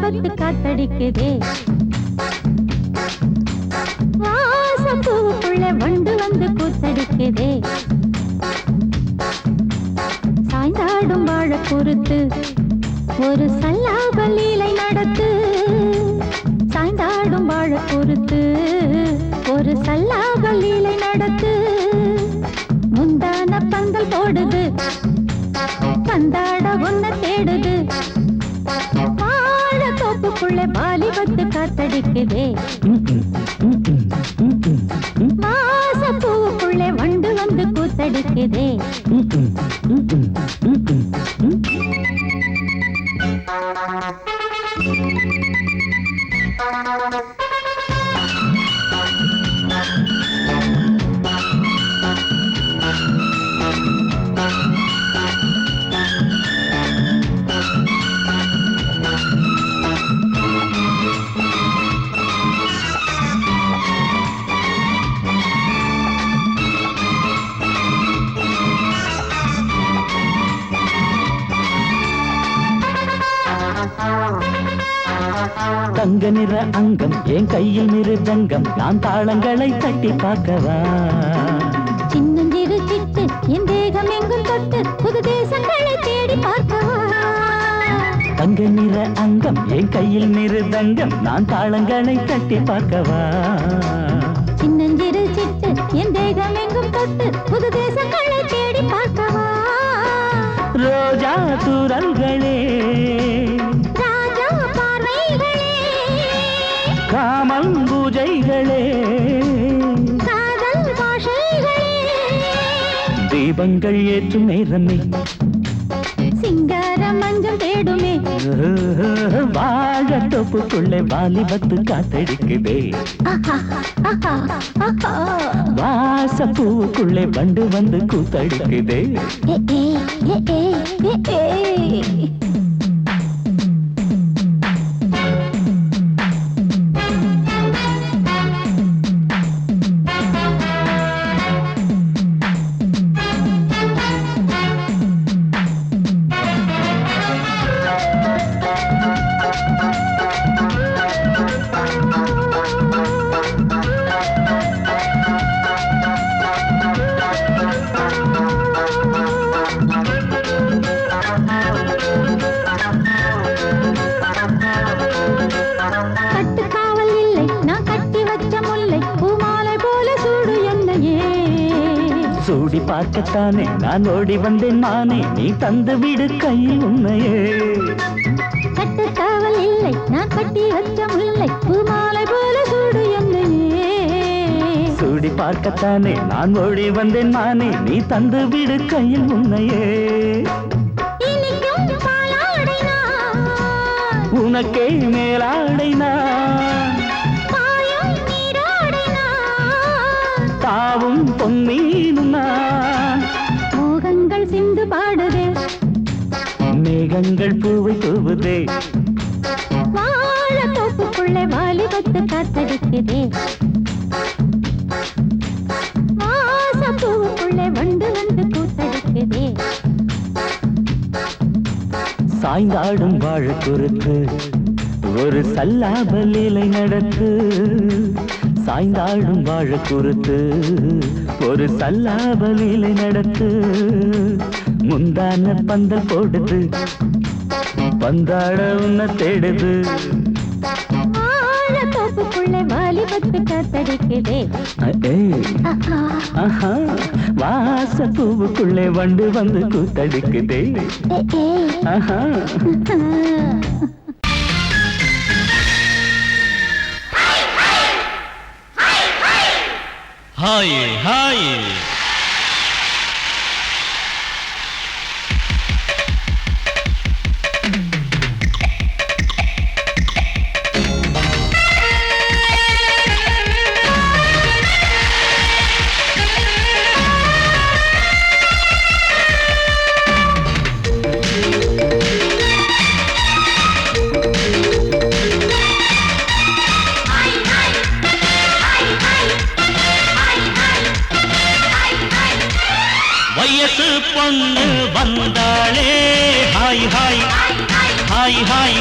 வாலிபத்து காத்தடிக்குதே வாசப்பூவுக்குள்ள வண்டு வந்து கூத்தடிக்குதே சாய்ந்தாடும் வாழ பொறுத்து ஒரு சல்லாப லீலை நடத்து சாய்ந்தாடும் வாழ பொறுத்து ஒரு சல்லாப லீலை நடத்து முந்தான பந்தல் போடுது பந்தாட உன்ன தேடுது வாழ தோப்புக்குள்ள வாலிபத்து காத்தடிக்குதே வாசப்பூவுக்குள்ள வண்டு வந்து கூத்தடிக்குதே தங்க நிற அங்கம் என் கையில் மிருதங்கம் நான் தாளங்களை தட்டி பார்க்கவா சின்னஞ்சிறு சிட்டு என் தேகம் எங்கும் தொட்டு புது தேசங்களை தேடி பார்க்கவா தங்க நிற அங்கம் என் கையில் மிருதங்கம் நான் தாளங்களை தட்டி பார்க்கவா சின்னஞ்சிறு சிட்டு என் தேகம் எங்கும் தொட்டு புது தேசங்களை தேடி பார்க்கவா ரோஜா தூரல்களே காமல் பூஜைகளே காதல் பாஷைகளே தீபங்கள் ஏற்றும் நேரமே சிங்கார மஞ்சள் தேடுமே வாழ தொப்புக்குள்ளே வாலிபத்து காத்தடிக்குதே வாசப்பூவுக்குள்ளே வண்டு வந்து கூத்தடிக்குதே சூடி பார்க்கத்தானே நான் ஓடி வந்தேன் மானே நீ தந்து விடு கையில் உன்னையே கட்டு காவல் இல்லை நான் கட்டி வச்ச முல்லை பூமாலை போல சூடு என்னையே சூடி பார்க்கத்தானே நான் ஓடி வந்தேன் மானே நீ தந்து விடு கையில் உன்னையே உனக்கே மேலாடைனா தாவும் பொன்னீனுனா மோகங்கள் சிந்து பாடுதே மேகங்கள் பூவை தூவுதே வாழ தோப்புக்குள்ளே வாலிபத்து காத்தடிக்குதே வாசப்பூவுக்குள்ளே வண்டு வந்து கூத்தடிக்குதே சாய்ந்தாடும் வாழ குறுத்து ஒரு சல்லாப லீலை நடத்து சாய்ந்தாடும் வாழ குறுத்து ஒரு சல்லாப லீலை நடத்து முந்தான பந்தல் போடுது பந்தாட உன்ன தேடுது வாழ தோப்புக்குள்ளே வாலிபத்து காத்தடிக்குதே வாசப்பூவுக்குள்ளே வண்டு வந்து கூத்தடிக்குதே ஹாய் ஹாய் வயசு பொண்ணு வந்தாளே ஹாய் ஹாய் ஹாய் ஹாய்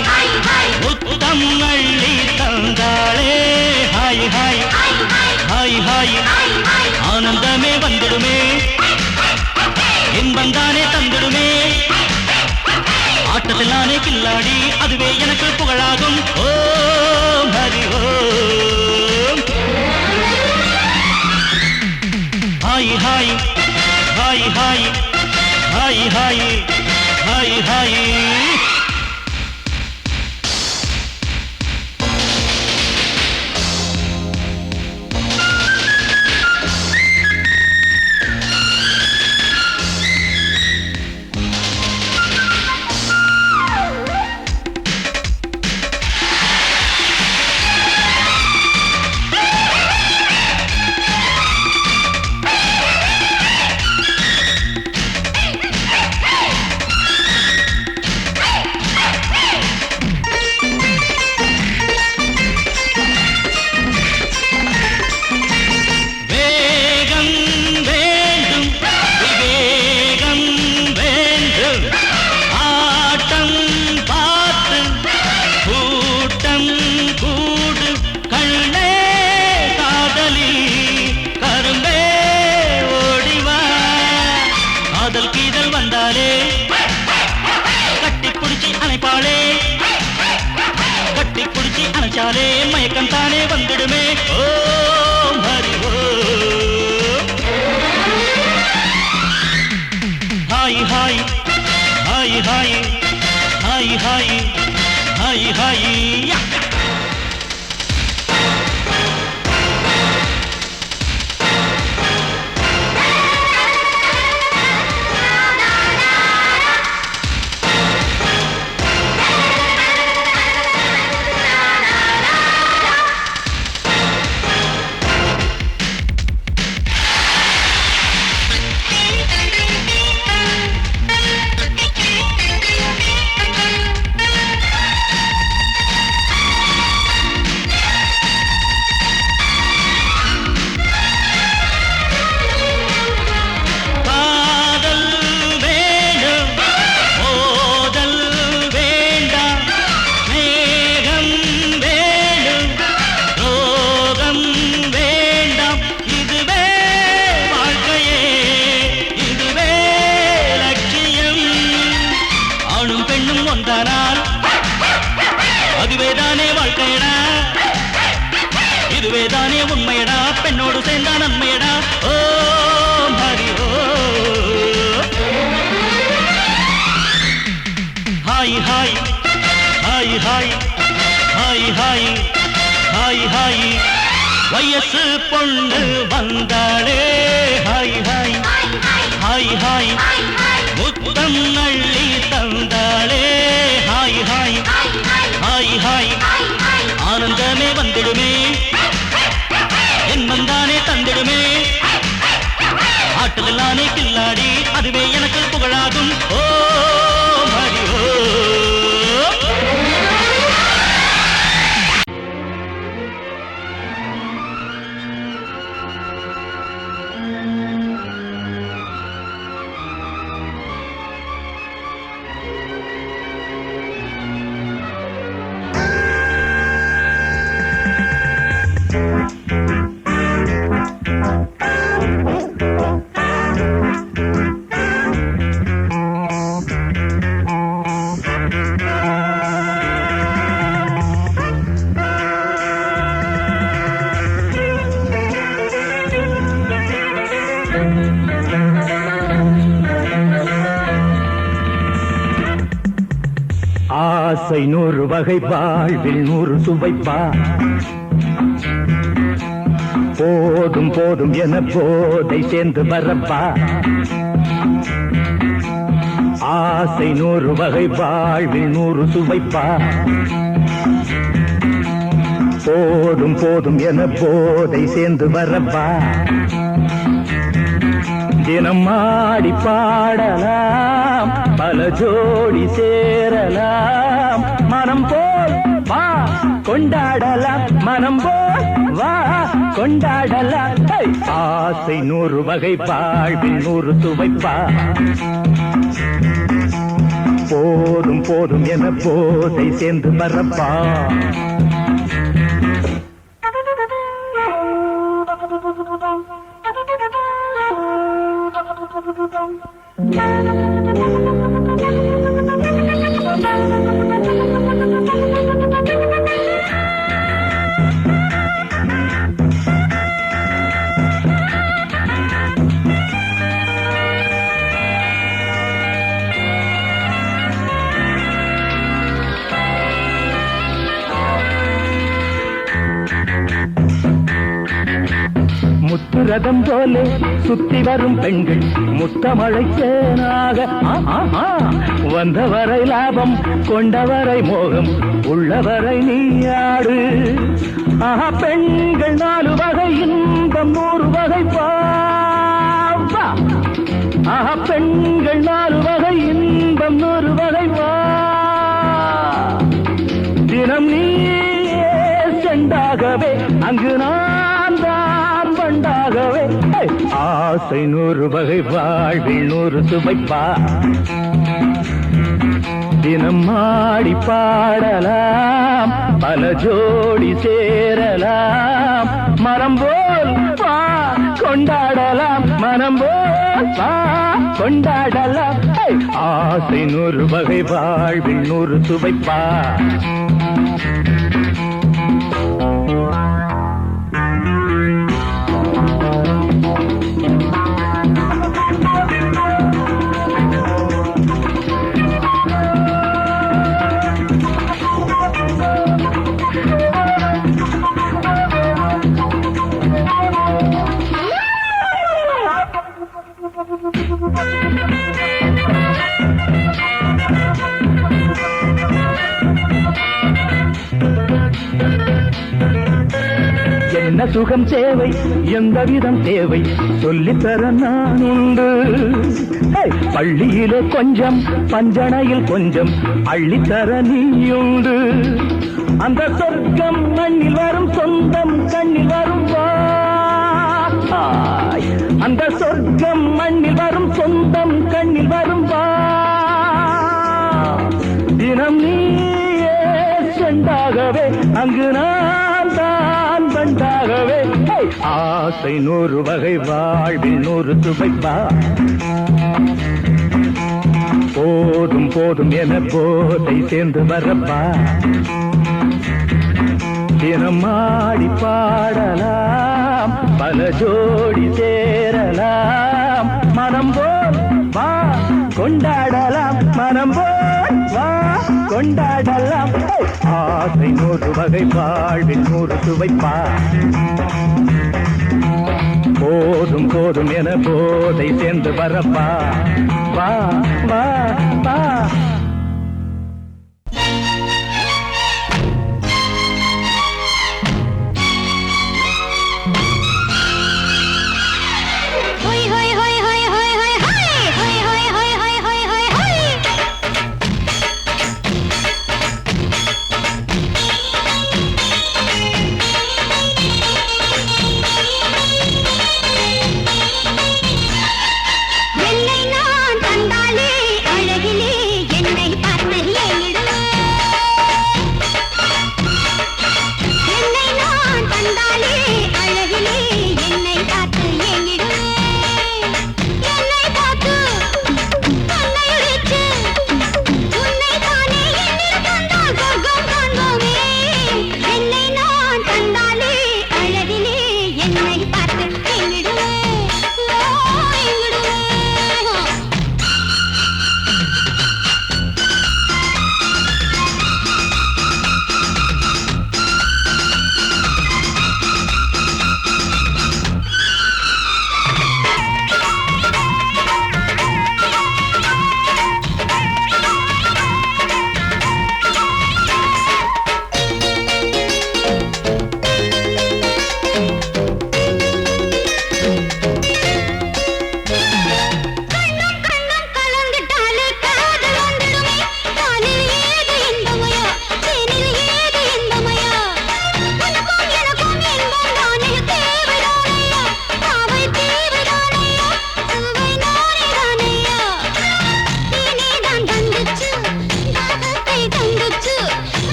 முத்தம் அள்ளி தந்தாளே ஹாய் ஹாய் ஹாய் ஹாய் ஆனந்தமே வந்துடுமே இன்பந்தானே தந்துடுமே ஆட்டத்தில் நானே கில்லாடி அதுவே எனக்கு புகழாகும் Om Hari Om hi hi hi hi hi hi hi hi மயக்கம் தானே வந்துடுமே Om Hari Om hi hi hi hi hi hi hi hi இதுவேதானே உண்மையடா பெண்ணோடு சேர்ந்தா நன்மையடா Om Hari Om hi hi hi hi hi hi hi hi வயசு பொண்ணு வந்தாளே ஹாய் ஹாய் ஹாய் ஹாய் முத்தம் அள்ளி தந்தாளே ஹாய் ஹாய் ஹாய் ஹாய் ஆனந்தமே வந்துடுமே என்மந்தானே தந்திடுமே ஆட்டத்தில் நானே கில்லாடி அதுவே எனக்கு புகழாகும் ஓம் ஹரி ஓம் ஆசை 100 வகை வாழ்வில் 100 சுவைப்பா போதும் போதும் என போதை சேர்ந்து வரப்பா ஆசை 100 வகை வாழ்வில் 100 சுவைப்பா போதும் போதும் என போதை சேர்ந்து வரப்பா தினம் ஆடி பாடலாம் பல ஜோடி சேரலாம் மனம் போல் வா கொண்டாடலாம் மனம் போல் வா கொண்டாடலாம் ஆசை 100 வகை வாழ்வில் 100 சுவைப்பா போதும் போதும் என போதை சேர்ந்து வரப்பா. முத்துரதம் போலே சுத்தி வரும் பெண்கள் முத்தமழை தேனாக வந்தவரை லாபம் கொண்டவரை மோகம் உள்ளவரை நீயாடு. பெண்கள் 4 வகை இன்பம் 100 வகை பாவா. பெண்கள் 4 வகை இன்பம் 100 வகை வா. தினம் நீயே செண்டாகவே அங்கு நான் தான் பண்டாகவே. ஆசை 100 வகை வாழ்வில் 100 சுவைப்பா. தினம் ஆடி பாடலாம் பல ஜோடி சேரலாம். மரம் போல் பா கொண்டாடலாம் மனம் போல் பா கொண்டாடலாம். ஆசை 100 வகை வாழ்வில் 100 சுவைப்பா. என்ன சுகம் தேவை எந்த விதம் தேவை சொல்லித்தர நான் உண்டு. பள்ளியிலே கொஞ்சம் பஞ்சனையில் கொஞ்சம் அள்ளித்தர நீயுண்டு. அந்த சொர்க்கம் மண்ணில் வரும் சொந்தம் கண்ணில் வரும் வாய். அந்த சொர்க்கம் மண்ணில் வரும் சொந்தம் கண்ணில் வரும் வா. தினம் நீயே செண்டாகவே அங்கு நான் தான் பண்டாகவே. ஆசை 100 வகை வாழ்வில் 100 சுவைப்பா. போதும் போதும் என போதை சேர்ந்து வரப்பா. தினம் ஆடி பாடலாம் பல ஜோடி சேரலாம். மனம் போல் வா கொண்டாடலாம் மனம் போல் வா கொண்டாடலாம். ஆசை 100 வகை வாழ்வில் 100 சுவைப்பா. போதும் போதும் என போதை சேர்ந்து வரப்பா. வா வா வா. என்னை நான் தந்தாலே அழகிலே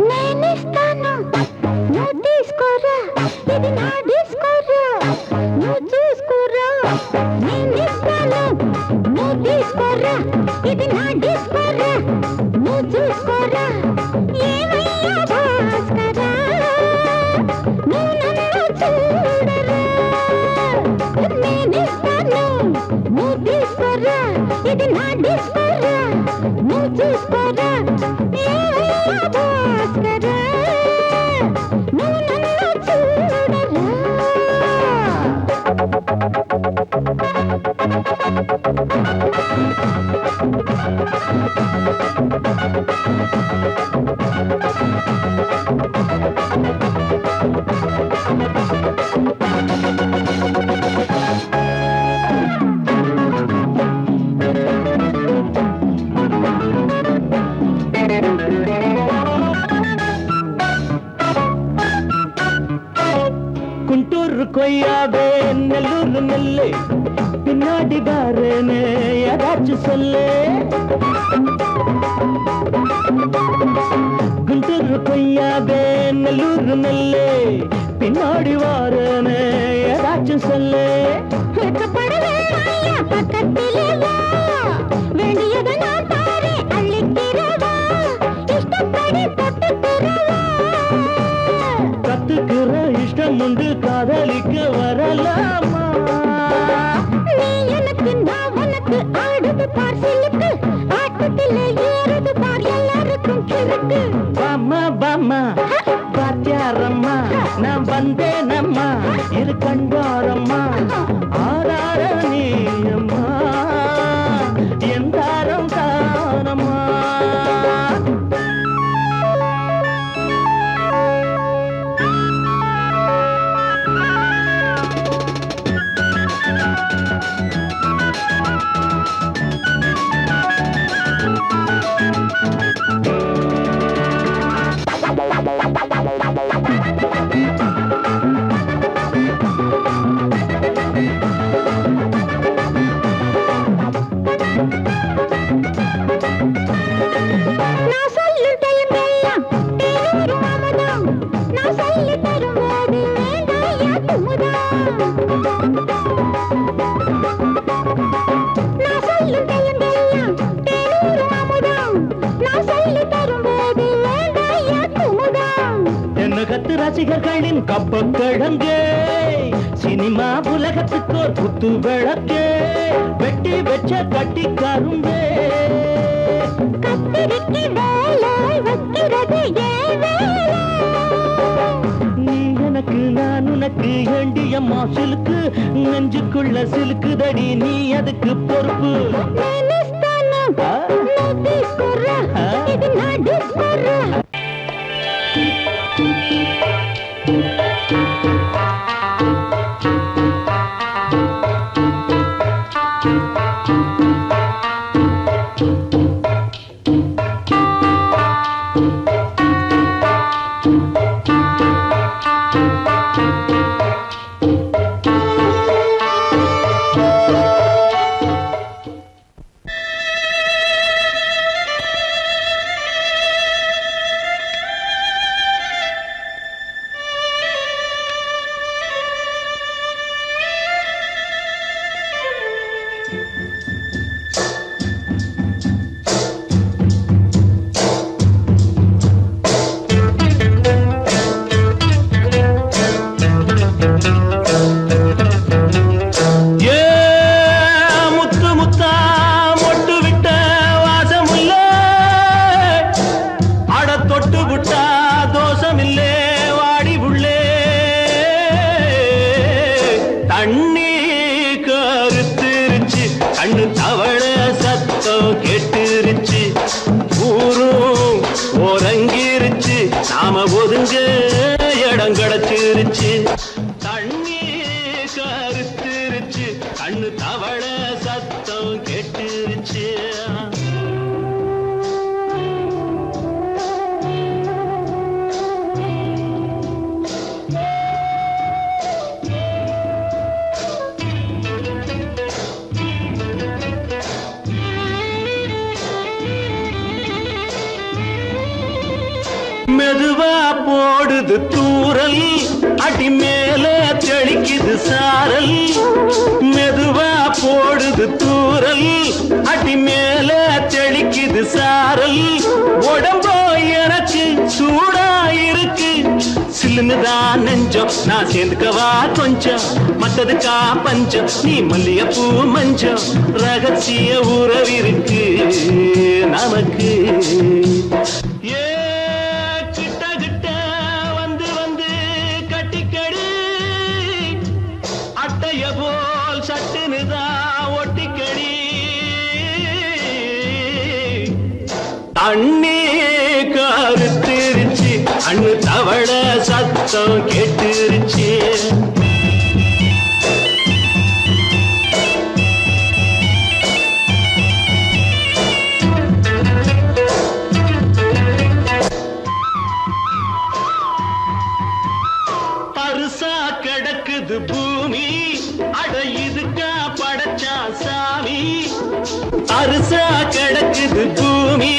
నేనిస్తాను నువ్వు తీసుకోరా ఇది నా డిస్కోరా నువ్వు చూసుకోరా నేనిస్తాను నువ్వు తీసుకోరా ఇది నా డిస్కోరా నువ్వు చూసుకోరా ఏమయ్యా భాస్కరా నువ్వు నన్ను చూడరా నేనిస్తాను నువ్వు తీసుకోరా ఇది నా డిస్కోరా నువ్వు చూసుకోరా ఏమయ్యా భాస్కరా నువ్వు నన్ను చూడరా குண்டூர் கொய்யாவே நெல்லூர் நெல்லை பின்னாடி பாருன்னு ஏதாச்சும் சொல்லு குண்டூர் கொய்யாவே நெல்லூர் நெல்லை பின்னாடி வாருன்னு ஏதாச்சும் சொல்லு வெட்கப்படவே ஐயா பக்கத்திலே வா வேண்டியதை நான் தாரேன் அள்ளிக்கிறவா இஷ்டப்படி தொட்டுக்கிறவா கத்துக்கிற இஷ்டம் உண்டு காதலிக்க வரலாமா நீ எனக்கு நான் உனக்கு ஆடுது பார் சிலுக்கு ஆட்டத்திலே ஏறுது பார் எல்லாருக்கும் கிறுக்கு பாமா பாமா பாத்தியாரம்மா நான் வந்தேனம்மா இரு கண்டாரம்மா ஆதார நீ அம்மா எந்தாரம் தானம்மா நான் சொல்லும் டைம் எல்லாம் தேனூர் மாமதாம் நான் சொல்லி தரும்போது வேண்டாயா துமுதாம் நான் சொல்லும் டைம் எல்லாம் தேனூர் மாமதாம் நான் சொல்லி தரும்போது வேண்டாயா துமுதாம் என்ன கத்து ரசிகர்களின் கப்ப கிழங்கே சினிமா உலகத்துக்கோர் குத்து விளக்கே வெட்டி வச்ச கட்டி கரும்பே கத்திரிக்கு வேலை வைக்கிறது ஏன் வேலை நீ எனக்கு நான் உனக்கு ஏண்டிய மாசிலுக்கு நெஞ்சுக்குள்ள சிலுக்குதடி நீ அதுக்கு பொறுப்பு నేనిస్తాను నువ్వు తీసుకోరా ఇది నా డిస్కోరా நாம ஒதுங்க இடம் கிடைச்சிருச்சு, தண்ணி கருத்துருச்சு, கண்ணு தவள சத்தம் கெட்டுருச்சு. மெதுவா போடுது தூரல் அடி மேல தெளிக்குது சாரல் மெதுவா போடுது தூரல் அடி மேல தெளிக்குது சாரல் உடம்போ எனக்கு சூடா இருக்கு சில்லுன்னுதான் நெஞ்சம் நான் சேர்ந்துக்கவா கொஞ்சம் மத்ததுக்கா பஞ்சம் நீ மல்லிகைப்பூ மஞ்சம் ரகசிய உறவிருக்கு நமக்கு ஏ கிட்ட கிட்ட வந்து வந்து கட்டிக்கடி அட்டைய போல் சட்டுனுதான் ஒட்டிக்கடி தண்ணி கருத்திருச்சு அண்ணு தவள சத்தம் கேட்டுருச்சு பருசா கிடக்குது பூமி அட இதுக்கா படைச்சா சாமி அரிசா கிடக்குது பூமி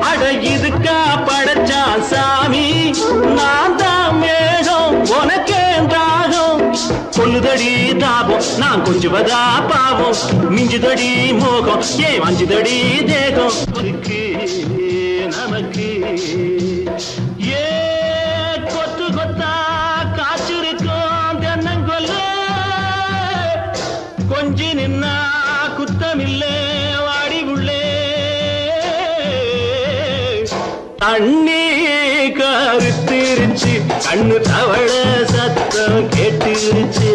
அட இதுக்கா படைச்சா சாமி நான் தான் மேகம் உனக்கே தாகம் கொல்லுதடி தாபம் நான் கொஞ்சுவதா பாவம் மிஞ்சுதடி மோகம் ஏன் வஞ்சுதடி தேகம் நமக்கு ஏ கொத்து கொத்தா காய்ச்சிருக்கோம் தென்னங்கொல்ல கொஞ்சி நின்னா குத்தமில்லே வாடி உள்ளே தண்ணி கருத்திருச்சு கண்ணு தவள சத்தம் கேட்டுருச்சு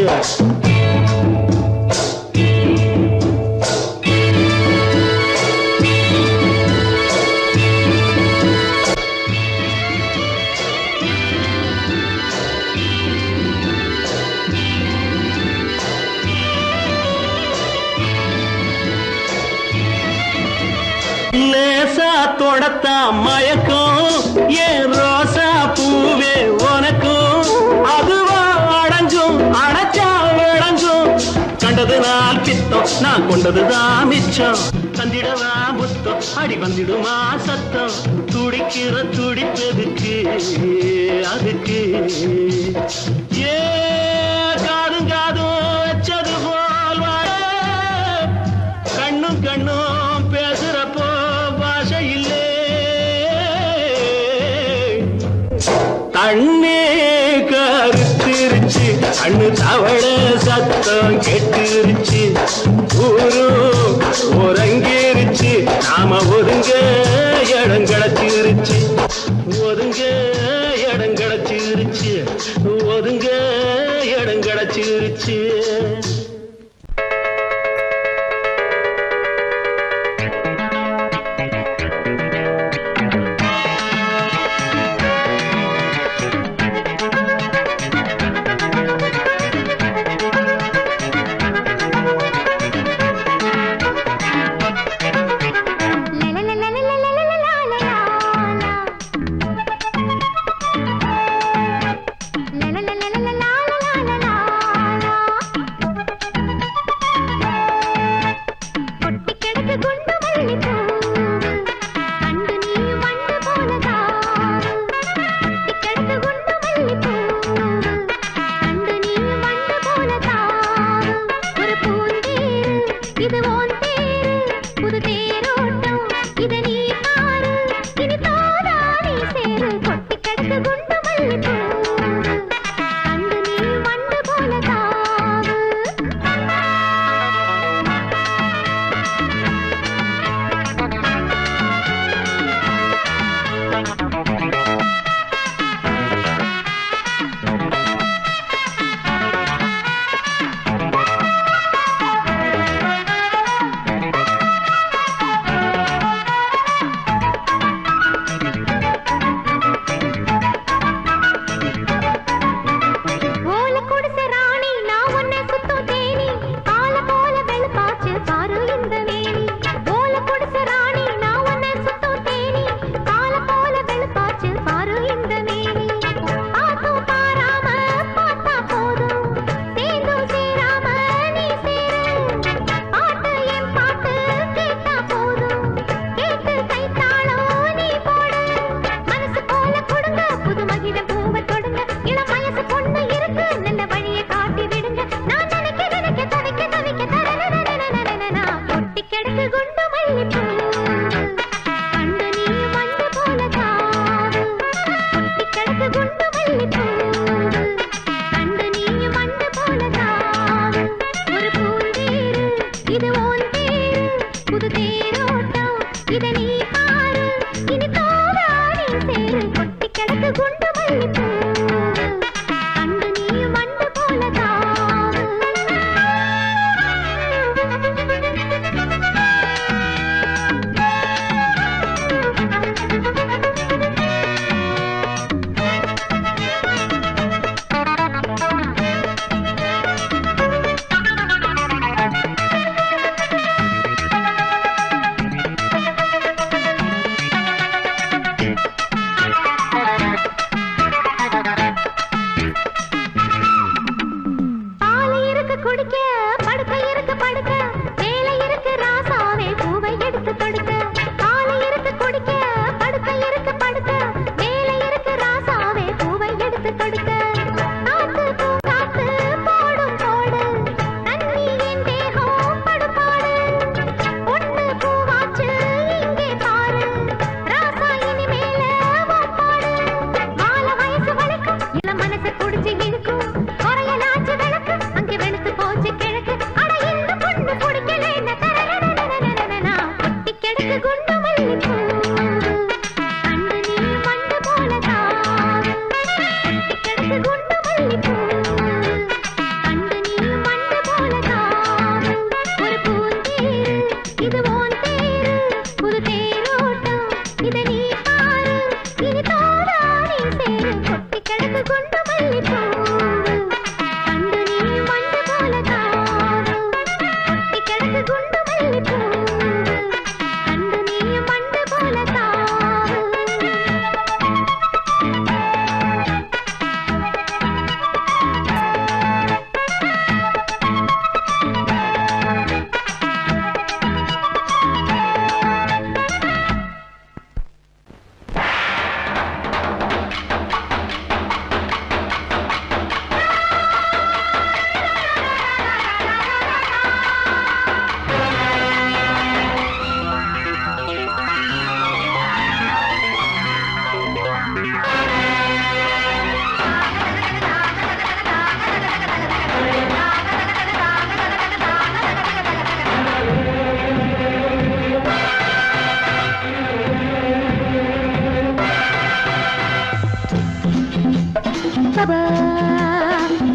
லேசா தொடத்தா மயக்கம் ஏன் ரோசா பூவே உனக்கும் அதுவா அடைஞ்சும் அடைச்சா விளங்கும் கண்டது நாள் பித்தம் நான் கொண்டதுதான் மிச்சம் தந்திடவா புத்தம் அடி வந்திடுமா சத்தம் துடிக்கிற துடிப்பதுக்கு அதுக்கு ஏ காதும் காதும் வச்சது போல் வாழ கண்ணும் கண்ணும் பேசுறப்போ பாஷை இல்லே தண்ணே கருத்திருச்சு கண்ணு தவள சத்தம் கெட்டுருச்சு ஊரு உறங்கிருச்சு நாம ஒதுங்க இடம் கிடைச்சிருச்சு ஒதுங்க இடம் கிடைச்சிருச்சு ஒதுங்க இடம் கிடைச்சிருச்சு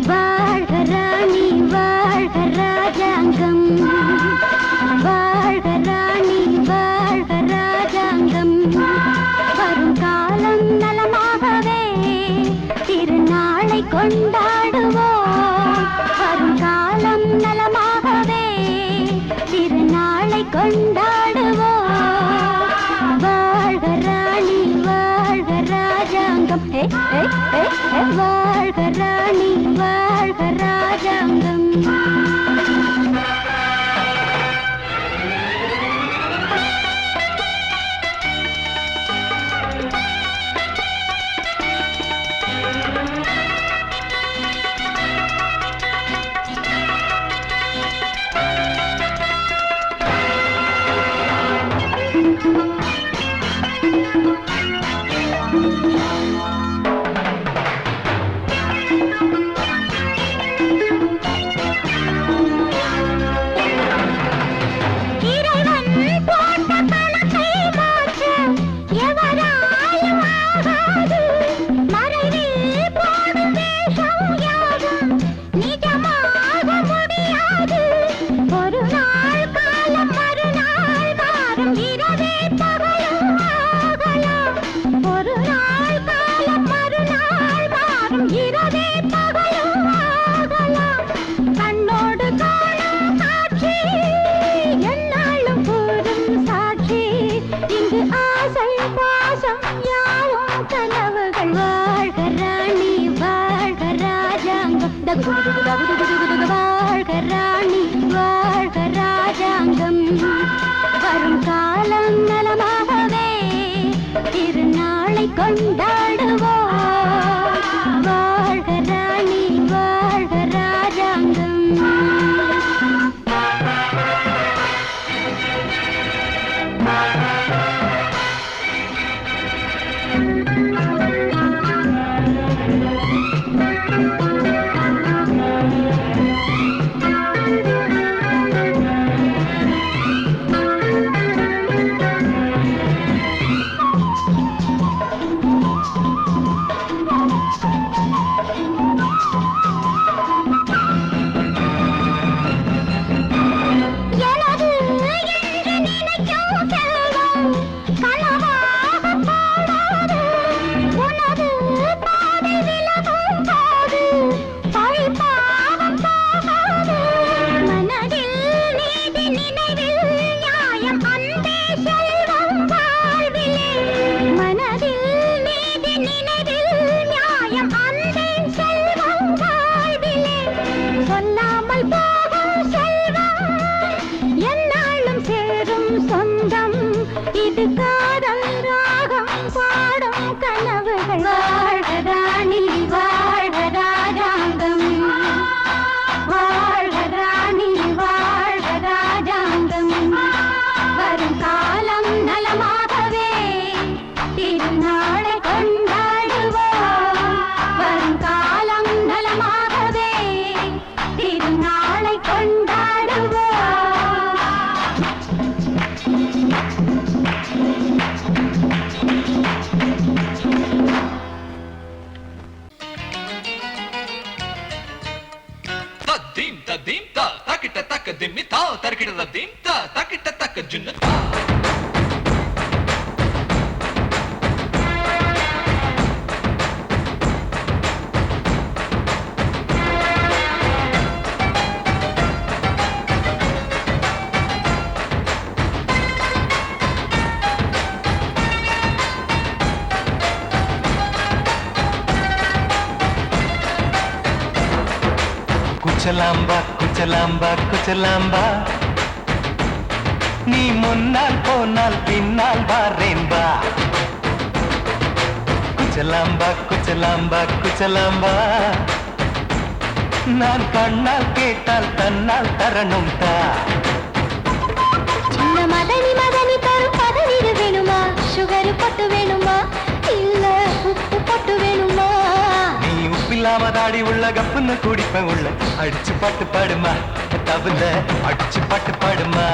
வாழ்க ராணி வாழ்க ராஜாங்கம், வாழ்க ராணி வாழ்க ராஜாங்கம். வரும் காலம் நலமாகவே திருநாளை கொண்டாடுவோம். வரும் காலம் நலமாகவே திருநாளை கொண்டாடுவோம். வாழ்க ராணி வாழ்க ராஜாங்கம், வாழ்க ராணி வாழ்க ராஜாங்கம். வாழ்க ராணி வாழ்க ராஜாங்கம். வரும் காலம் நலமாகவே திருநாளை கொண்டாடுவோம். வாழ்க ராணி வாழ்க ராஜாங்கம். இது காதல் ராகம் பாடும் கனவுகள். வாழ்க ராணி வாழ்க ராஜாங்கம், வாழ்க ராணி வாழ்க ராஜாங்கம். வரும் காலம் நலமாகவே திருநாளை கொண்டாடுவோம். வரும் காலம் நலமாகவே திருநாளை கொண்டாடுவோம். குச்சலாம்பா குச்சலாம்பா குச்சலாம்பா, நீ முன்னால் போனால் பின்னால் வாரேன்பா. குச்சலாம்பா குச்சலாம்பா குச்சலாம்பா, நான் கண்ணால் கேட்டால் தன்னால் தரணும் தா. சின்ன மதனி மதனி தரும் பதநீர் வேணுமா? சுகர் பொட்டு வேணுமா? இல்ல உப்பில்லாம தாடி உள்ள கப்புன்னு குடிப்பேன் உள்ள அடிச்சு பாட்டு பாடுமா தபுல அடிச்சு பாட்டு பாடுமா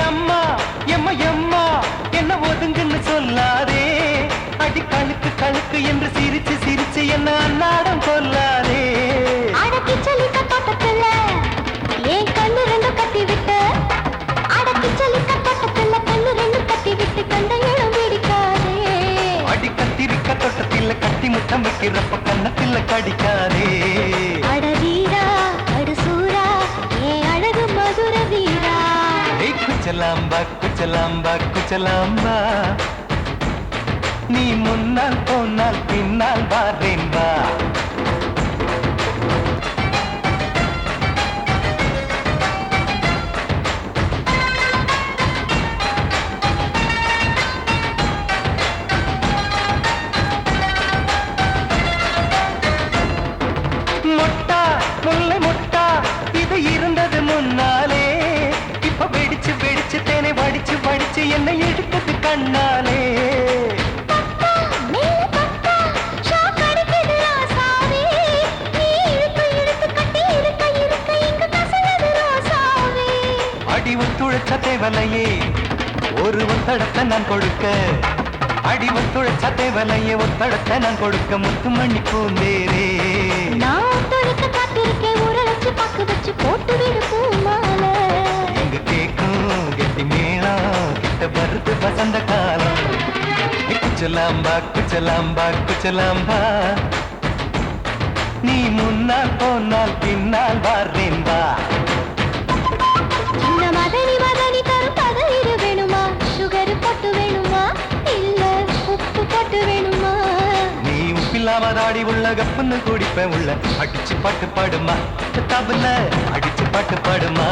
எம்மா எம்மா எம்மா என்ன ஒதுங்குன்னு சொல்லாதே அடி கழுக்கு கழுக்கு என்று சிரிச்சு சிரிச்சு என்ன அன்னாடம் கொல்லாதே அடக்கி சொல்லிக்க தோட்டத்துல ஏன் கண்ணு ரெண்டு கட்டி விட்டு அடக்கி சொல்லிக்க தோட்டத்துல கண்ணு ரெண்டு கட்டி விட்டு கண்ட இடம் பிடிக்காதே அடி கத்திரிக்க தோட்டத்தில் கட்டி முத்தம் வைக்கிறப்ப கண்ணத்தில் கடிக்காதே அட வீரா அடு சூரா ஏன் அழகு மதுர வீரா குச்சலாம்பா குச்சலாம்பா குச்சலாம்பா நீ முன்னால் போனால் பின்னால் வாரேன் வா மொட்டா முல்லை மொட்டா இது இருந்தது முன்னாலே இப்ப வெடிச்சு வெடிச்சு தேனை வடிச்சு வடிச்சு என்னை எடுத்தது கண்ணாலே அடி ஒத்துழைச்ச தேவலையே ஒரு ஒத்தடத்தை நான் கொடுக்க அடி ஒத்துழைச்ச தேவலையே ஒத்தடத்தை நான் கொடுக்க முத்துமணி பூந்தேரே நான் தொடுக்க காத்திருக்கேன் உரளச்சு பக்கு வச்சு போட்டு விடு பூமாலை எங்க கேக்கும் கெட்டி மேளம் கிட்ட வருது வசந்த காலம் குச்சலாம்பா குச்சலாம்பா குச்சலாம்பா நீ முன்னால் போனால் பின்னால் வாரேன் வா சின்ன மதனி மதனி தரும் பதநீர் வேணுமா சுகர் போட்டு வேணுமா இல்ல உப்பு போட்டு வேணுமா நீ உப்பில்லாம தாடி உள்ள கப்புன்னு குடிப்பேன் உள்ள அடிச்சு பாட்டு பாடுமா தபுல அடிச்சு பாட்டு பாடுமா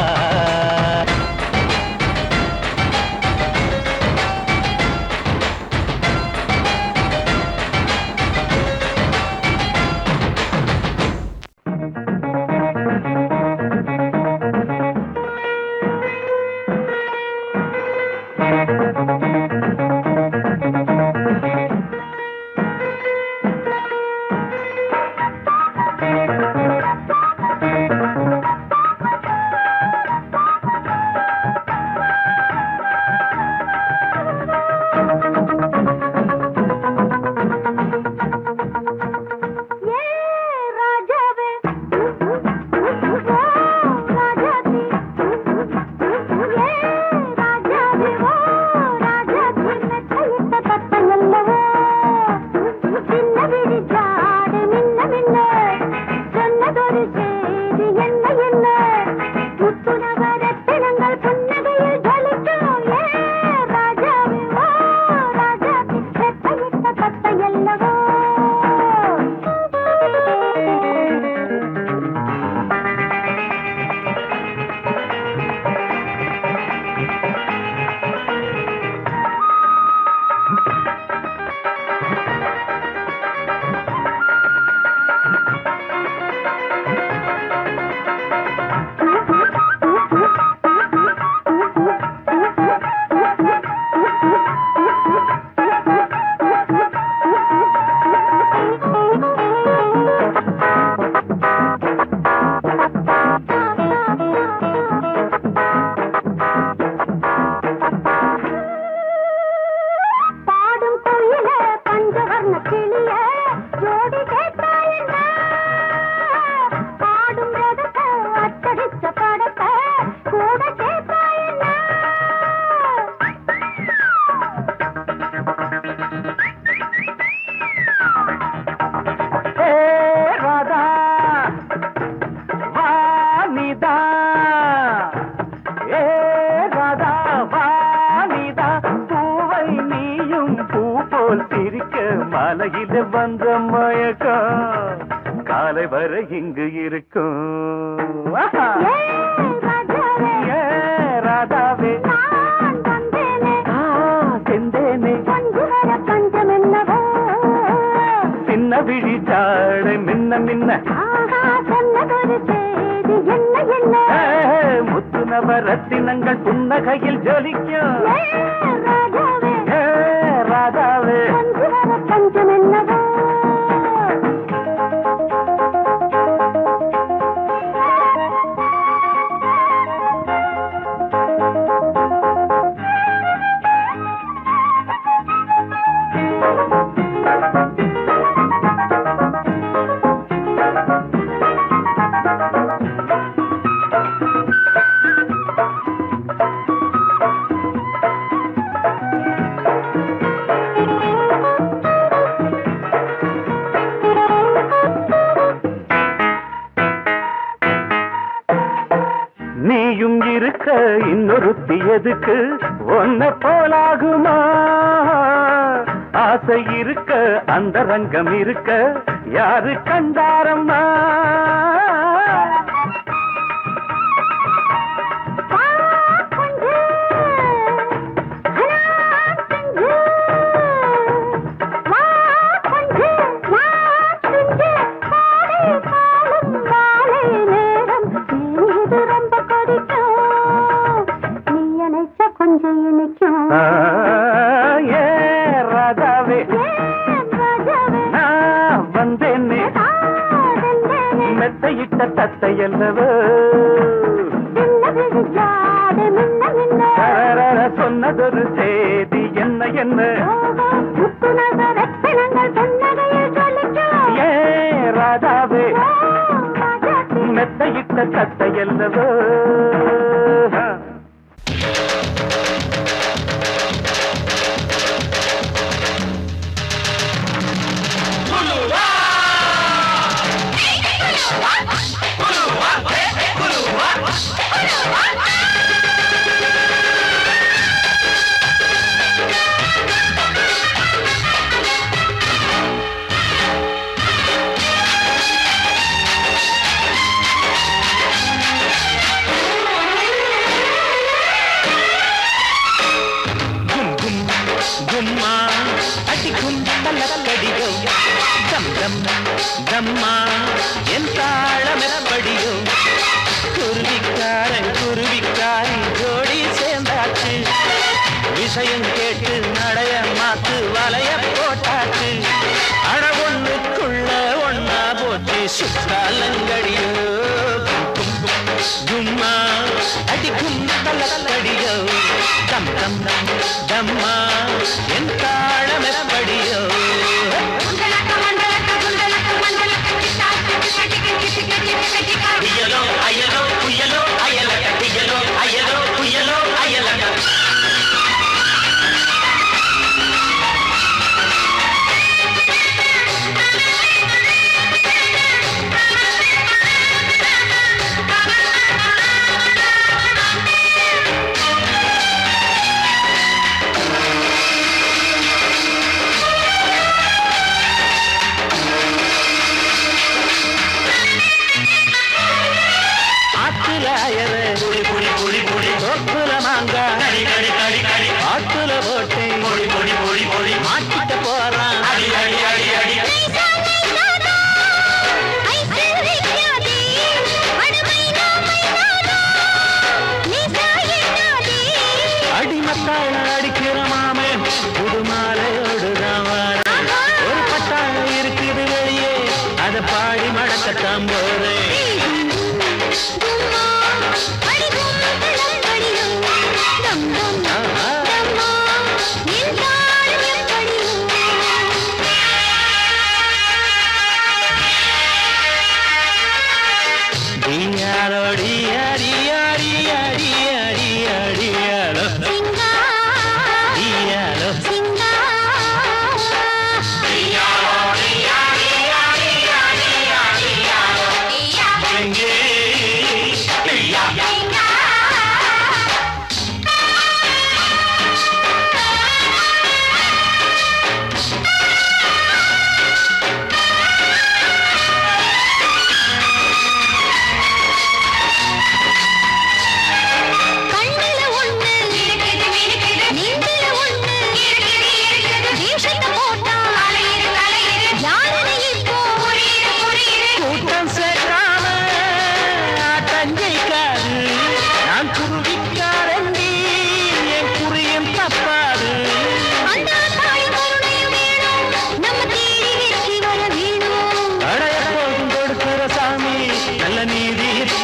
மாலையில வந்த மயக்கம் காலை வரை இங்கு இருக்கும் ராதாவே செந்தேனே சின்ன விழி சாடை மின்ன மின்ன முத்து நவரத்தினங்கள் புன்னகையில் ஜொலிக்கும் ராதாவே பஞ்சம் என்னவோ நீயும் இருக்க இன்னொருத்தி எதுக்கு ஒன்ன போலாகுமா ஆசை இருக்க அந்த ரங்கம் இருக்க யாரு கண்டாரம்மா ராதாவே நான் வந்தேனே மெத்தையிட்ட தத்தை அல்லவோ சொன்னதொரு செய்தி என்ன என்ன ராதாவே மெத்தையிட்ட தத்தை அல்லவோ தம்மா என் தாளமெப்படியோ குருவிக்காரன் குருவிக்காரி ஜோடி சேர்ந்தாச்சு விஷயம் கேட்டு நடைய மாத்து வலைய போட்டாச்சு அட ஒண்ணுக்குள்ள ஒன்னா போச்சு சுத்தாலங்கடியோ கும்மா அடிக்கும் தலக்கடியோ தம் தம் தம்மா என் தாளமெப்படியோ புயலோ அயலோ புயலோ அயலக புயலோ அயலோ புயலோ அயலக ஆட்டுல போட்டு மாட்டிட்ட போறான் அடிமத்தாள் அடிக்கிற மாமே புதுமாலையோடுதான் ஒரு பட்டாள இருக்குது வெளியே அதை பாடி மடக்கத்தான் போறேன்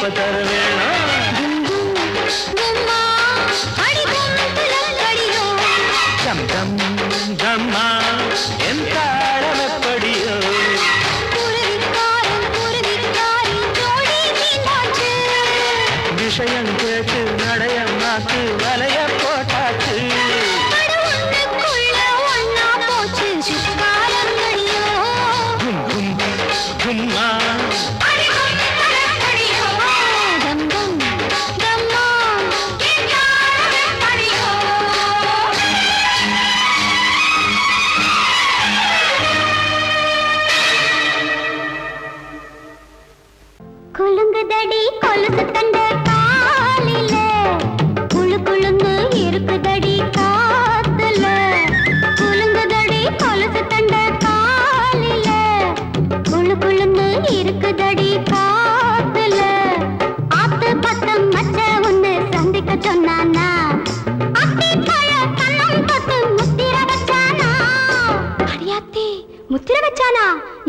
எப்ப தர வேணும் கும்மா அடிக்கும் துலங்கடியோ டம் டம் டம்மா என் தாளம் எப்படியோ குருவிக்காரி ஜோடி மீனாச்சு விஷயம் கேட்டு நடையம் நாக்கு வலைய போட்டாச்சு ஒண்ணுக்குள்ள ஒண்ணா போச்சு சித்தாரங்கடியோ கும் கும் கும்மா டம் டம் டம்மா கேட்டாரங்கடியோ குலுங்குதடி கொலுசு தண்ட காலில குளு குளுன்னு இருக்குதடி காத்துல குலுங்குதடி கொலுசு தண்ட காலில குளு குளுன்னு இருக்குதடி காத்துல ஆத்து பத்தம் மச்ச ஒண்ணு சந்திக்க சொன்னானா அத்தி பழ கண்ணம் தொட்டு முத்திர வச்சானா அடியாத்தி முத்திர வச்சானா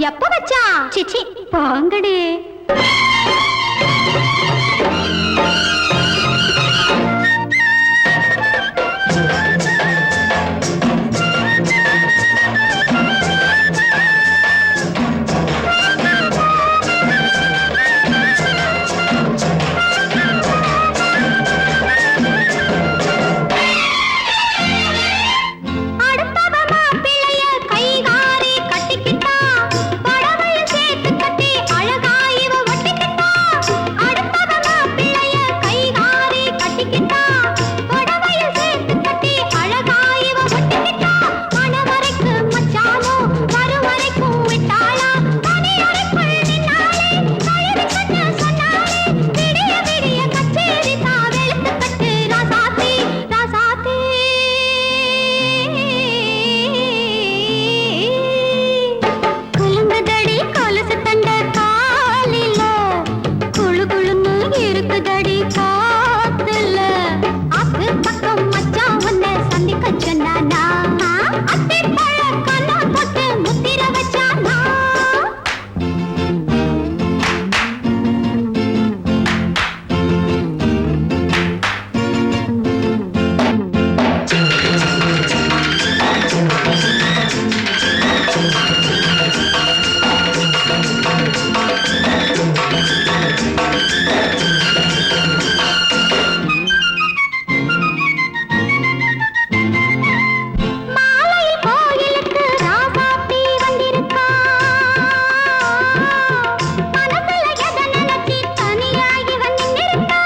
எப்ப வச்சா சிச்சி பாங்கடி அடுத்தவ மாப்பிள்ளைய கைகாரி கட்டிக்கிட்டா படவையில் சேர்த்து கட்டி அழகா இவ ஒட்டிக்கிட்டா அடுத்தவ மாப்பிள்ளைய கைகாரி கட்டிக்கிட்டா படவையில் சேர்த்து கட்டி அழகா இவ ஒட்டிக்கிட்டா மணவரைக்கு மச்சானோ மறுவரைக்கும் விட்டாளா தனியறைக்குள் நின்னாலே தழுவி கண்ண சொன்னாலே விடிய விடிய கச்சேரி தான் வெளுத்து கட்டு ராசாத்தி ராசாத்தி குலுங்குதடி கொலுசு தண்ட காலில குளு குளுன்னு இருக்குதடி காத்துல ஆத்து பக்கம் மச்சான் உன்னை சந்திக்க சொன்னானா அத்தி பழ கண்ணம் போட்டு முத்திர வச்சானா மாலையில் கோயிலுக்கு ராசாத்தி வந்திருக்கா மனசுல எதை நினைச்சி தனியாகி வந்திருக்கா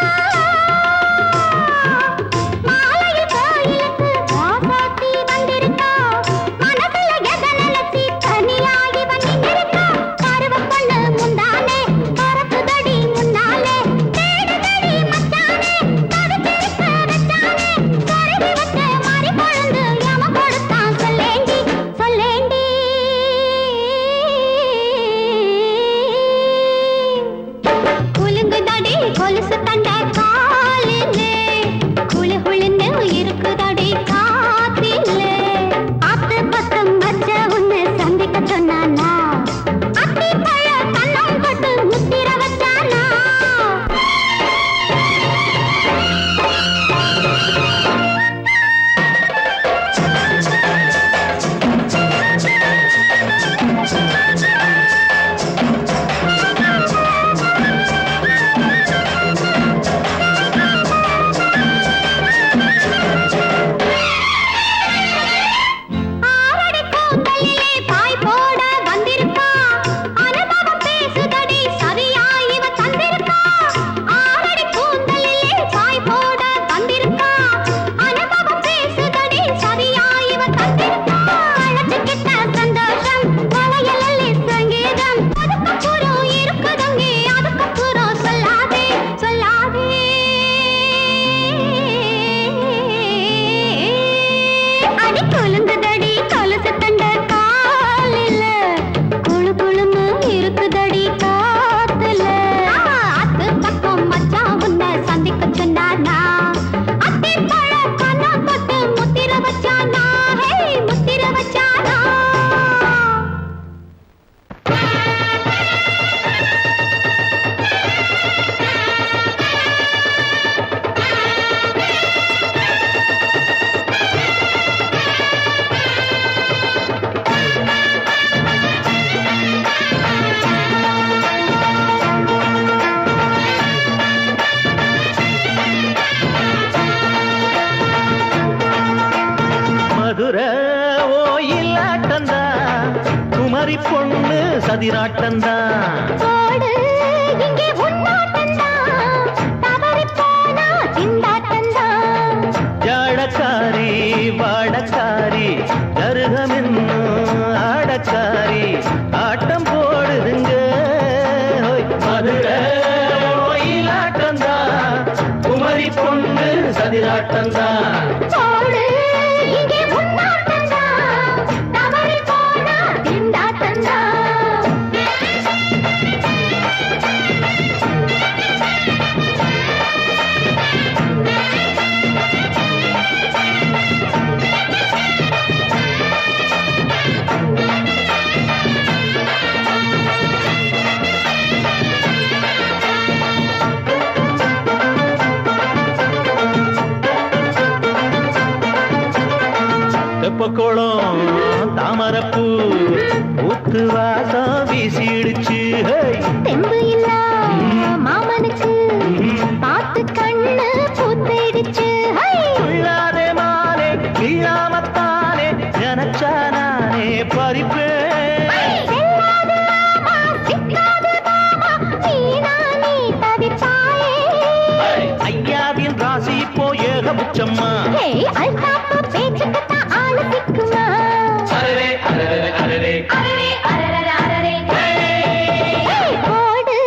மாலையில் கோயிலுக்கு ராசாத்தி வந்திருக்கா மனசுல எதை நினைச்சி தனியாகி வந்திருக்கா பருவ பொண்ணு முந்தானே பறக்குதடி முன்னாலே தேடுதடி மச்சானே தவித்திருக்க வச்சானே சொருகி வச்ச மாறி பொழுது யம கொடுத்தான் சொல்லேண்டி சொல்லேண்டி குலுங்குதடி கொலுசு தண்ட காலிலே குளு குளுன்னு இருக்குதடி காத்திலே ஆத்து பக்கம் மச்ச உன்னை சந்திக்க சொன்னானா அத்தி பழ கண்ணம் போட்டு முத்திர வச்சானா குமரி பொண்ணு சதிராட்டந்தான் போடு இங்கே உன்னாட்டந்தான் தவறி போனா திண்டாட்டந்தான் ஜாடக்காரி வாடக்காரி கருகமென்னும் ஆடக்காரி ஆட்டம் போடுதுங்க ஹோய், மதுரை ஒயிலாட்டந்தான் குமரி பொண்ணு சதிராட்டந்தான் போடு இங்கே உன்னாட்டந்தான் தவறி போனா திண்டாட்டந்தான் தெப்பக்குளம் தாமரப்பூ ஊத்து வாசம் வீசிடுச்சு ஹேய். தெம்பு இல்ல மாமனுக்கு பார்த்து கண்ணு பூத்திடுச்சு ஹை! உள்ளாதே மானே இல்லாமத்தானே நினைச்சா நானே பறிப்பேன் செல்லாது மாமா, சிக்காது மாமா, நீனா நீ தவிப்பாயே. ஐயாவின் ராசி இப்போ ஏகபட்சம்மா ஹே, அல்தாப்பு பேச்சுக்குத்தான் ஆளு திக்குமா? அரரே அரரே அரரே அரரே, அரரர, அரரே. ஹே, போடு,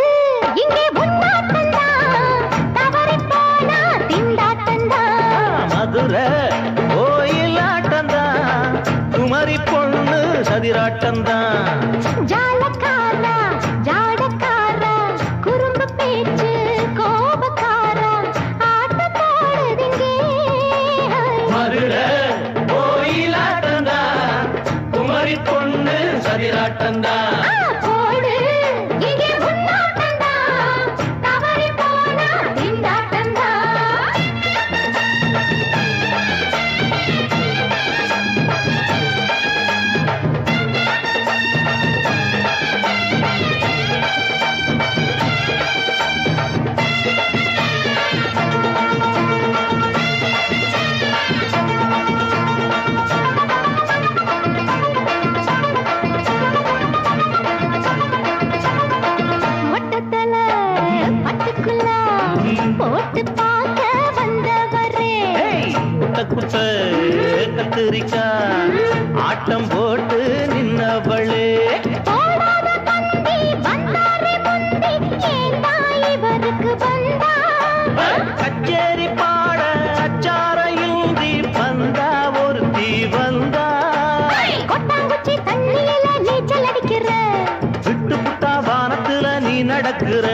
இங்கே உன்னாட்டந்தான், தவறிப் போனா திண்டாட்டந்தான். மதுரை கோயிலாட்டந்தான் குமரி பொண்ணு சதிராட்டந்தான் ஜாலக்காரா, ஜாடக்காரா, குறும்பு பேச்சு, கோபக்காரா, ஆட்டம் போடுதிங்கே. மதுரை கோயிலாட்டந்தான் குமரி பொண்ணு சதிராட்டந்தான் போடு, இங்கே உன்னாட்டந்தான், தவறிப் போனா திண்டாட்டந்தான். மொட்டத்தல பட்டுக்குள்ள போட்டு பார்க்க வந்தவரே. குட்ட குட்ட கத்திரிக்கா ஆட்டம் போட்டு நின்னவளே போடாத பந்தி வந்தாரே முந்தி, ஏண்டா இவருக்கு வந்தா? கச்சேரி பாட அச்சாரையுந்தி வந்தா ஒருத்தி வந்தா கொட்டாங்குச்சி தண்ணியில நீச்சல் அடிக்கிற. விட்டு புட்டா வானத்துல நீ நடக்கிற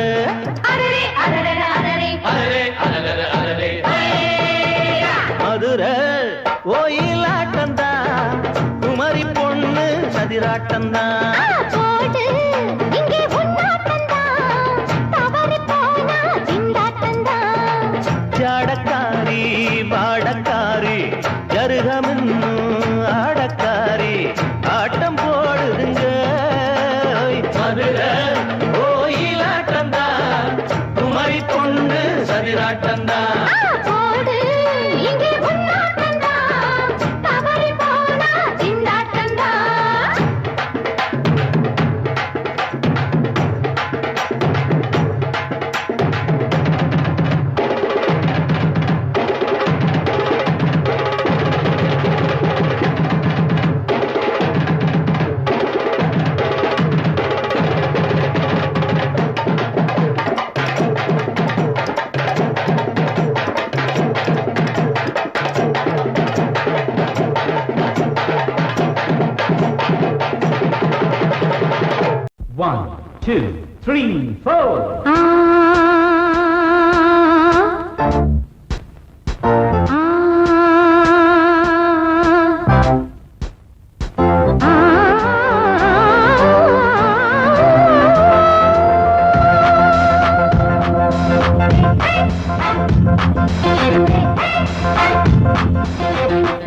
அரரே, அரரர, அரரே. அரரே அரரே மதுரை கோயிலாட்டந்தான் குமரி பொண்ணு சதிராட்டந்தான் போடு, இங்கே உன்னாட்டந்தான், தவறிப் போனா திண்டாட்டந்தான். ஜாடக்காரி வாடக்காரி ஜருகமென்னும் ஆடக்காரி ஆட்டம் போடுதுங்க மதுரை கோயிலாட்டந்தான் குமரி பொண்ணு சதிராட்டந்தான் போடு, இங்கே உன்னாட்டந்தான், தவறிப் போனா திண்டாட்டந்தான். One, two, three, four. ஆ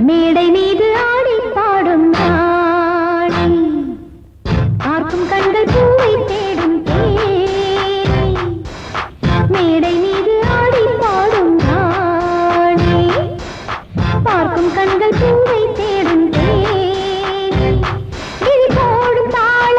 மேடை மீது ஆடி பாடும் நாளை பார்க்கும் கண்கள் பூவை தேடும் தேனை. மேடை மீது ஆடி பாடும் நாளை பார்க்கும் கண்கள் பூவை தேடும் தேனை. விழி போடும் தாள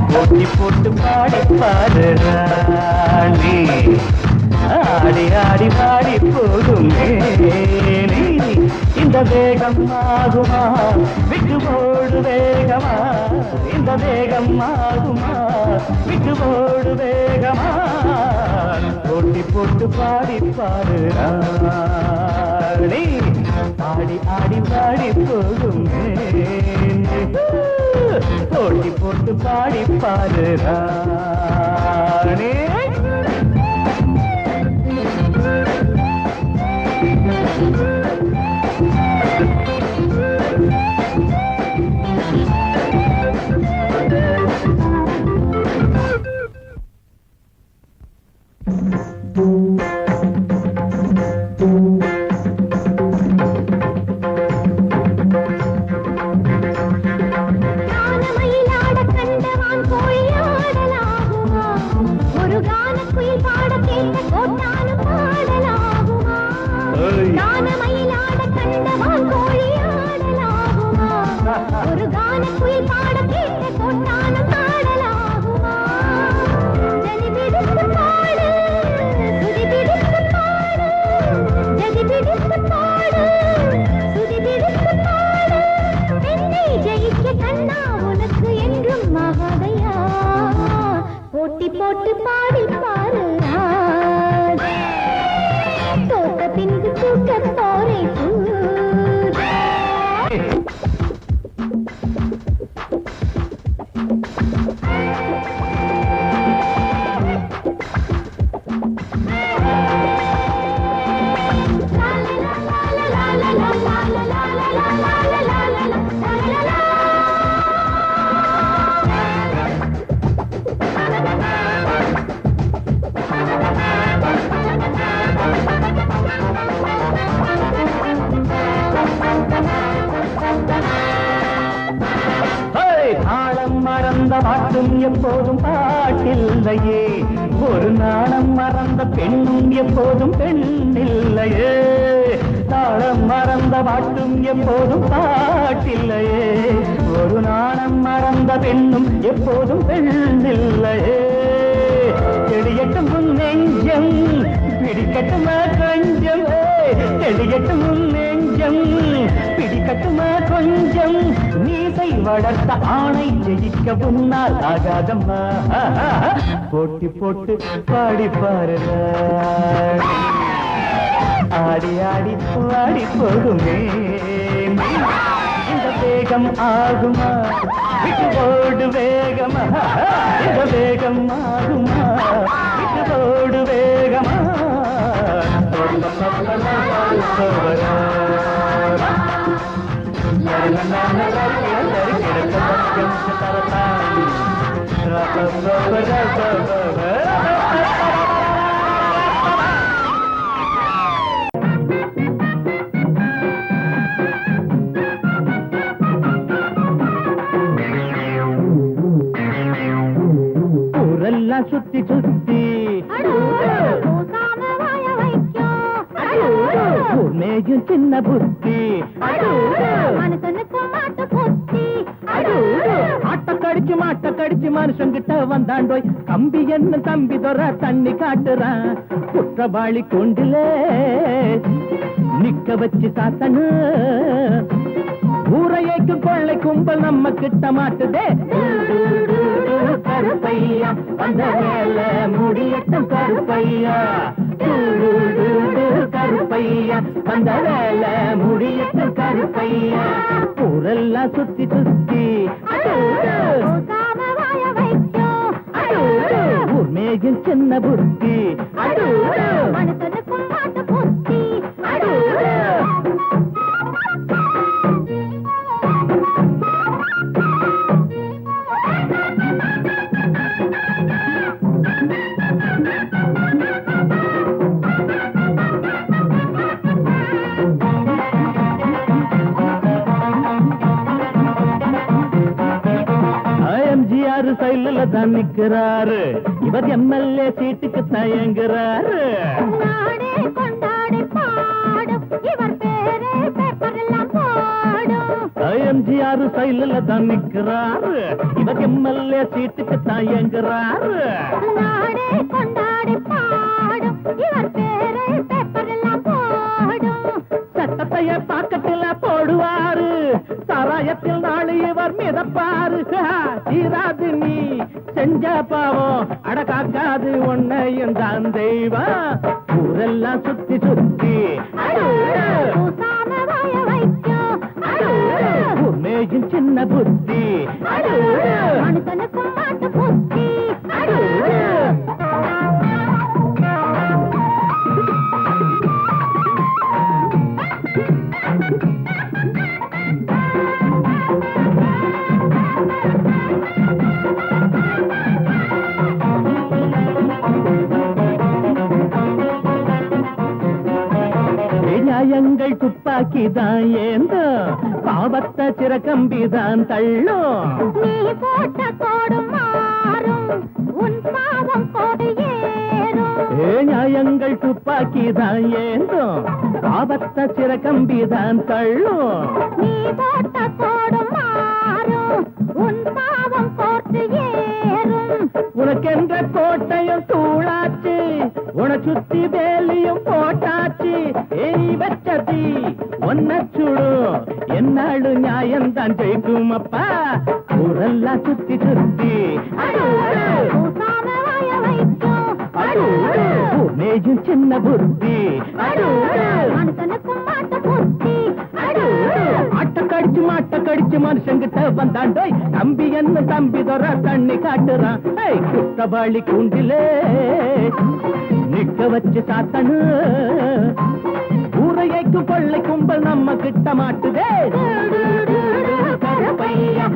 போட்டி போட்டு பாடி பாடு ராணி ஆடி ஆடி பாடி போகும் மேனி இந்த வேகம் ஆகுமா விட்டு போடு வேகமா இந்த வேகம் ஆகுமா விட்டு போடு வேகமா போட்டி போட்டு பாடி பாடு ராணி ஆடி ஆடி பாடி போகும் மேனி போட்டி போட்டு பாடி பாரு ராணி போட்டி போட்டு பாடி பாரு தோட்ட பின்பு தூக்க போரே மறந்த பாட்டும் எப்போதும் பாட்டில்லையே ஒரு நாணம் மறந்த பெண்ணும் எப்போதும் பெண்ணில்லையே தாளம் மறந்த பாட்டும் எப்போதும் பாட்டில்லையே ஒரு நாணம் மறந்த பெண்ணும் எப்போதும் பெண்ணில்லையே தெளியட்டும் உன் நெஞ்சம் பிடிக்கட்டுமா கொஞ்சம் தெளியட்டும் உன் நெஞ்சம் பிடிக்கட்டுமா கொஞ்சம் நீசை வளர்த்த ஆணை ஜெயிக்க முன்னால் ஆகாதம்மா போட்டி போட்டு பாடி பாரு ஆடி ஆடி பாடி போகுமே இந்த வேகம் ஆகுமா விட்டு போடு வேகமா இந்த வேகம் ஆகுமா விட்டு போடு வேகமா ஊரெல்லாம் சுத்தி சுத்தி மேயும் சின்ன புத்தி ஆட்ட கடிச்சு மனுஷங்கிட்ட வந்தாண்டோய் கம்பி என்ன தம்பி தொற தண்ணி காட்டுறான் குற்றவாளி கொண்டுல நிக்க வச்சு சாத்தனு ஊரையைக்கும் கொள்ளை கும்பல் நம்ம கிட்ட மாட்டுதே கருப்பையா அந்த மேல முடியட்டும் கருப்பையா கருப்பையா அந்த வேலை முடியட்டும் கருப்பையா ஊரெல்லாம் சுத்தி சுத்தி ஊர் மேயும் சின்ன புத்தி சைடுல தான் நிக்கிறாரு இவர் எம்எல்ஏ சீட்டுக்கு தயங்குறாரு நாடே கொண்டாடி பாடும் இவர் பேரே பேப்பர் எல்லாம் போடும் எம்ஜிஆர் சைடுல தான் நிக்கிறாரு இவர் எம்எல்ஏ சீட்டுக்கு தயங்குறாரு நாடே கொண்டாடி பாடும் இவர் பேரே பேப்பர் எல்லாம் போடும் சட்டத்தைய பாக்கத்துல போடுவாரு சாராயத்தில் நாளை இவர் மிதப்பாரு தீராது நீ செஞ்ச பாவம் அடக்காக்காது உன்னையும் தான் தெய்வம் ஊரெல்லாம் சுத்தி சுத்தி பூசாம வாய வைக்கும் உண்மையும் சின்ன புத்தி மனுஷனுக்கும் மாட்டு புத்தி நியாயங்கள் துப்பாக்கிதான் ஏந்தோ பாவத்தை சிறக்கம்பிதான் தள்ளும் நீ போட்ட கோடு மாறும் உன் பாவம் கோடு ஏறும் நியாயங்கள் துப்பாக்கிதான் ஏந்தோ பாவத்தை சிறக்கம்பிதான் தள்ளும் நீ போட்ட கோடு மாறும் உன் பாவம் கோட்டு ஏறும் உனக்கென்ற கோட்டையும் தூளாச்சு உன சுத்தி வேலியும் போட்டாச்சு ஏய் வச்சதி ஒன்ன சுடும் என்னாடு நியாயம்தான் ஜெயிக்கும் அப்பா ஊரெல்லாம் சுத்தி சுத்தி பூசாம வாய வைக்கும் மேஜும் சின்ன புத்தி மனுஷனுக்கும் மாட்டு புத்தி மாட்ட கடிச்சு மனுஷங்கிட்ட வந்தாண்டோய் தம்பி என்ன தம்பி தொற தண்ணி காட்டுறான் குத்தபாளி கூண்டிலே நிக்க வச்சு சாத்தனு ஊரையைக்கு கொள்ளை கும்பல் நம்ம கிட்ட மாட்டுதே கருப்பையா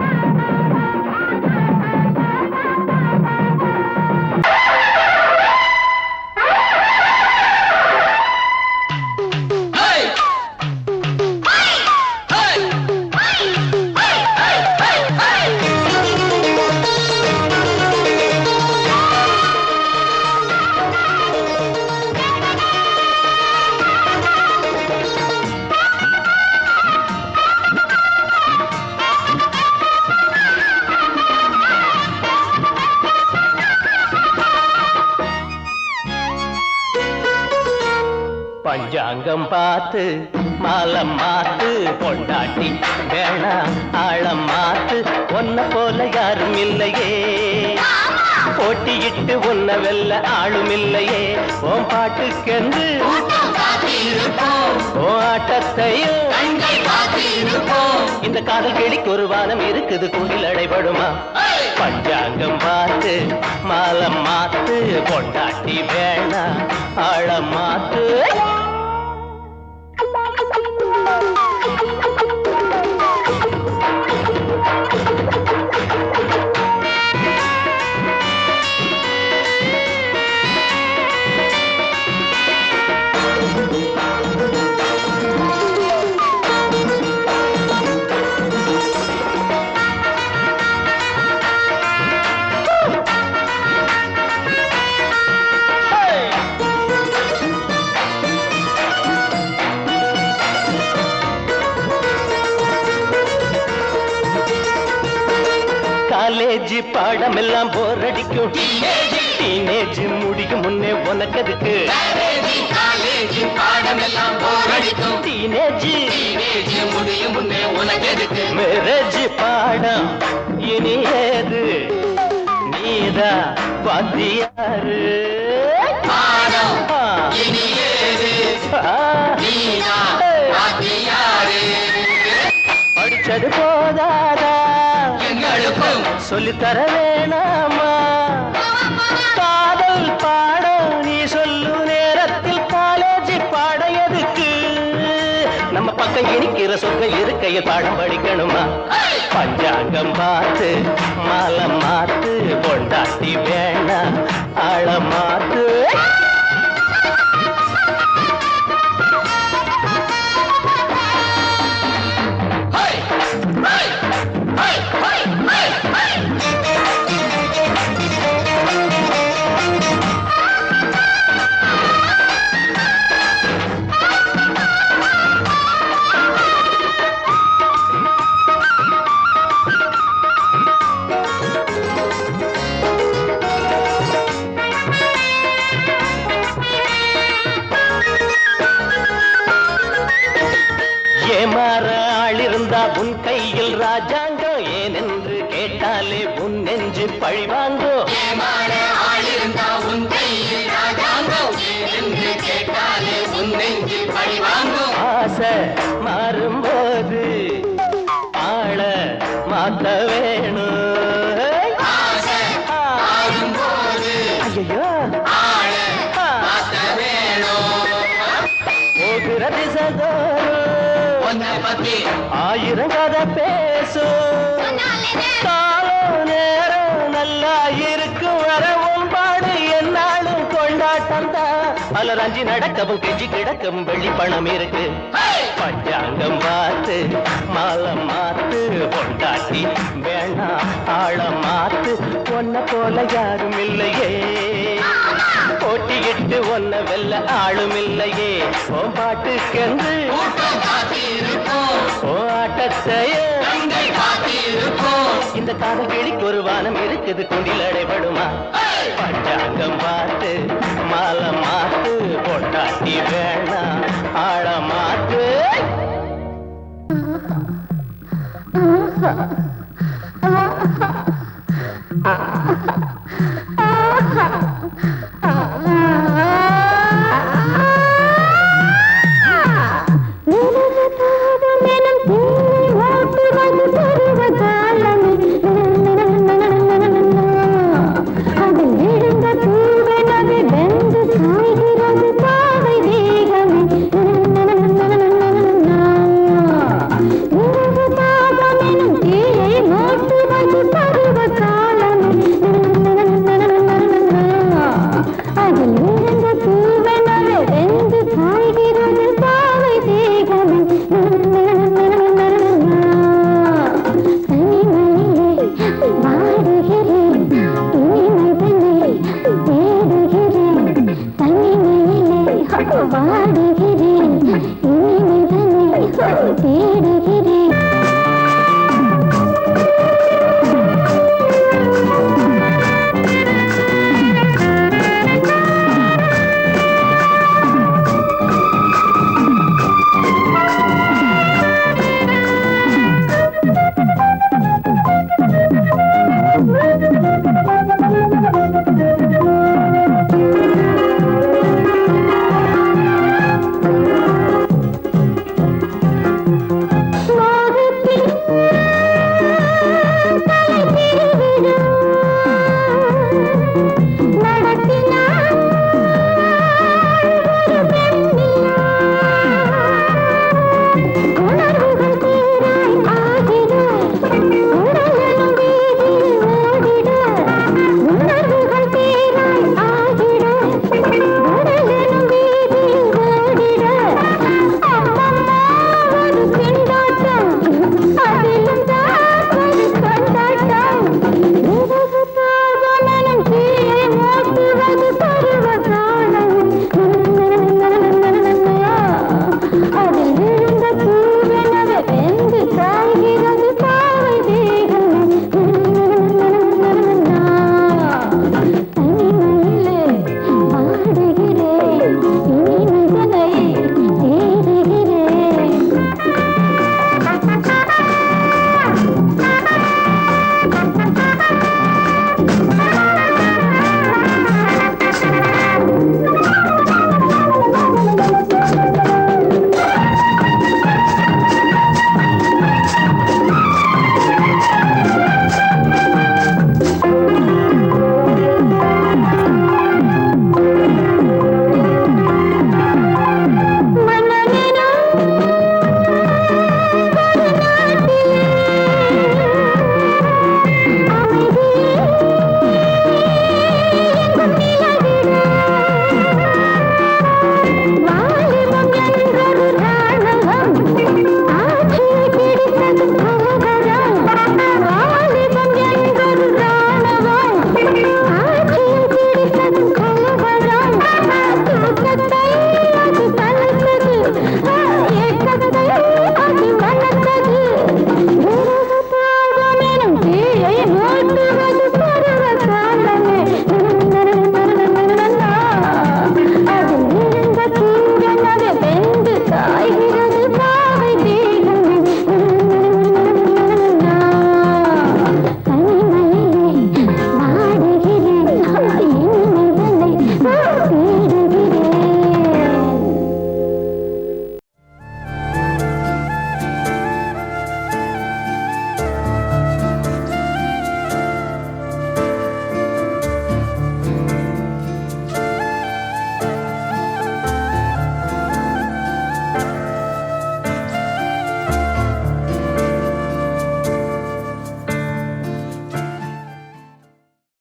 பஞ்சாங்கம் பார்த்து மாலம் மாத்து பொண்டாட்டி வேணா ஆழம் மாத்து ஒன்ன போல யாரும் இல்லையே போட்டியிட்டு உன்ன வெல்ல ஆளும் இல்லையே உன் பாட்டுக்கென்று உன் ஆட்டத்தையும் இந்த காதல் கிளிக்கு ஒரு வானம் இருக்குது கோயில் அடைபடுமா பஞ்சாங்கம் பார்த்து மாலம் மாத்து பொண்டாட்டி வேணா ஆழம் மாத்து காலேஜ் பாடம் எல்லாம் போர் அடிக்கும் டீனேஜ் முடியும் முன்னே உனக்கு அதுக்கு காலேஜ் பாடம் எல்லாம் போர் அடிக்கும் டீனேஜ் முடியும் முன்னே உனக்கு அதுக்கு மேரேஜ் பாடம் இனி ஏது நீதா வாத்தியாரு பாடம் இனி ஏது நீதா வாத்தியாரு படிச்சது போதாதா எங்களுக்கும் சொல்லித்தர வேணாமா காதல் பாடம் நீ சொல்லு நேரத்தில் காலேஜ் பாட எதுக்கு நம்ம பக்கம் இனிக்கிற சொற்கள் இருக்கையில் பாடம் படிக்கணுமா பஞ்சாங்கம் பார்த்து மாலம் மாத்து பொண்டாட்டி வேணா ஆழம் மாத்து இருந்தா உன் கையில் ராஜாங்கம் ஏனென்று கேட்டாலே உன் நெஞ்சு பழிவாங்கோ ஆசை மாறும்போது ஆள மாத்த வேணும் ஐயோ போகிற திசைதோறும் ஆயிரம் கதை பேசும் காலம் நேரம் நல்லா இருக்கும் வர உன்பாடு என்னாலும் கொண்டாட்டம் தான் பலர் அஞ்சி நடக்கவும் கெஞ்சி கிடக்கவும் வெள்ளி பணம் இருக்கு பஞ்சாங்கம் பார்த்து மாலம் மாத்து கொண்டாட்டி வேணாம் ஆழம் மாத்து ஒன்ன போல யாரும் இல்லையே போட்டியிட்டு ஒன்ன வெல்ல ஆளும் இல்லையே ஓ பாட்டுக்கென்று ஓ ஆட்டத்தையே இந்த காதல் கிளிக்கு ஒரு வானம் இருக்குது குண்டில் அடைபடுமா பஞ்சாங்கம் பார்த்து மாலம் மாத்து பொட்டாட்டி வேணா ஆழ மாத்து வாடுகிறேன்